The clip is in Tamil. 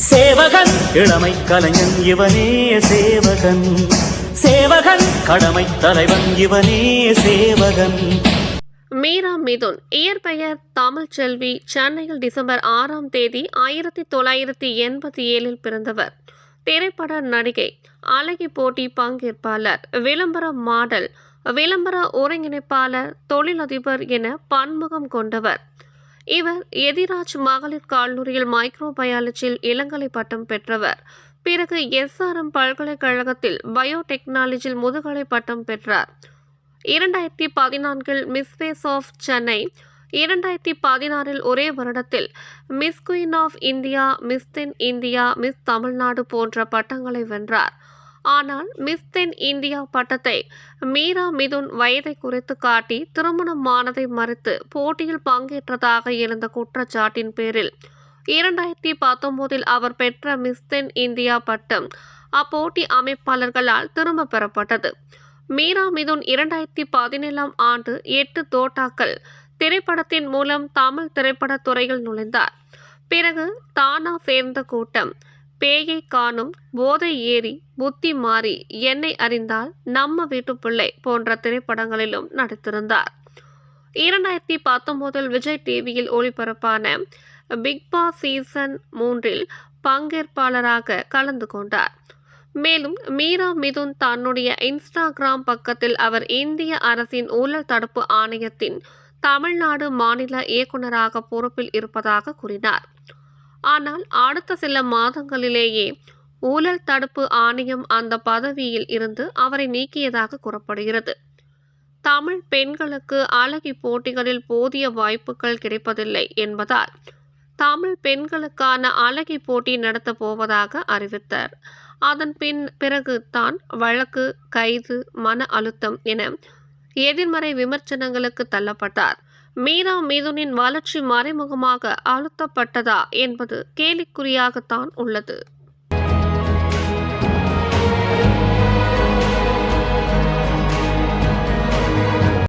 சேவகன் இளமை கலைஞன் இவனே சேவகன், சேவகன் கடமை தலைவன் இவனே சேவகன். மீரா மிதுன் இயற்பெயர் தமிழ்ச்செல்வி. சென்னையில் டிசம்பர் 6ஆம் தேதி 1987 பிறந்தவர். திரைப்பட நடிகை, அழகி போட்டி பங்கேற்பாளர், விளம்பர மாடல், விளம்பர ஒருங்கிணைப்பாளர், தொழிலதிபர் என பன்முகம் கொண்டவர். இவர் எதிராஜ் மகளிர் கல்லூரியில் மைக்ரோபயாலஜியில் இளங்கலை பட்டம் பெற்றவர். பிறகு SRM பல்கலைக்கழகத்தில் பயோடெக்னாலஜியில் முதுகலை பட்டம் பெற்றார். 2014 மிஸ் ஃபேஸ் ஆஃப் சென்னை, 2016 ஒரே வருடத்தில் miss queen of India, miss தென் இந்தியா, மிஸ் தமிழ்நாடு போன்ற பட்டங்களை வென்றார். ஆனால் மிஸ் தென் இந்தியா பட்டத்தை மீரா மிதுன் வயதை குறைத்து காட்டி திருமணமானதை மறைத்து போட்டியில் பங்கேற்றதாக எழுந்த குற்றச்சாட்டின் பேரில் 2019 அவர் பெற்ற மிஸ் தென் இந்தியா பட்டம் அப்போட்டி அமைப்பாளர்களால் திரும்ப பெறப்பட்டது. மீரா மிதுன் 2017ஆம் ஆண்டு 8 தோட்டாக்கள் திரைப்படத்தின் மூலம் தமிழ் திரைப்படத் துறையில் நுழைந்தார். பிறகு தானா சேர்ந்த கூட்டம், பேயை காணும், போதை ஏறி, புத்தி மாறி, என்னை அறிந்தால், நம்ம வீட்டு பிள்ளை போன்ற திரைப்படங்களிலும் நடித்திருந்தார். 2019 விஜய் டிவியில் ஒளிபரப்பான பிக் பாஸ் சீசன் 3 பங்கேற்பாளராக கலந்து கொண்டார். மேலும் மீரா மிதுன் தன்னுடைய இன்ஸ்டாகிராம் பக்கத்தில் அவர் இந்திய அரசின் ஊழல் தடுப்பு ஆணையத்தின் தமிழ்நாடு மாநில இயக்குநராக பொறுப்பில் இருப்பதாக கூறினார். ஆனால் அடுத்த சில மாதங்களிலேயே ஊழல் தடுப்பு ஆணையம் அந்த பதவியில் இருந்து அவரை நீக்கியதாக கூறப்படுகிறது. தமிழ் பெண்களுக்கு அழகி போட்டிகளில் போதிய வாய்ப்புகள் கிடைப்பதில்லை என்பதால் தமிழ் பெண்களுக்கான அழகி போட்டி நடத்தப் போவதாக அறிவித்தார். அதன் பிறகு தான் வழக்கு, கைது, மன அழுத்தம் என எதிர்மறை விமர்சனங்களுக்கு தள்ளப்பட்டார். மீரா மிதுனின் வளர்ச்சி மறைமுகமாக அழுத்தப்பட்டதா என்பது கேள்விக்குறியாகத்தான் உள்ளது.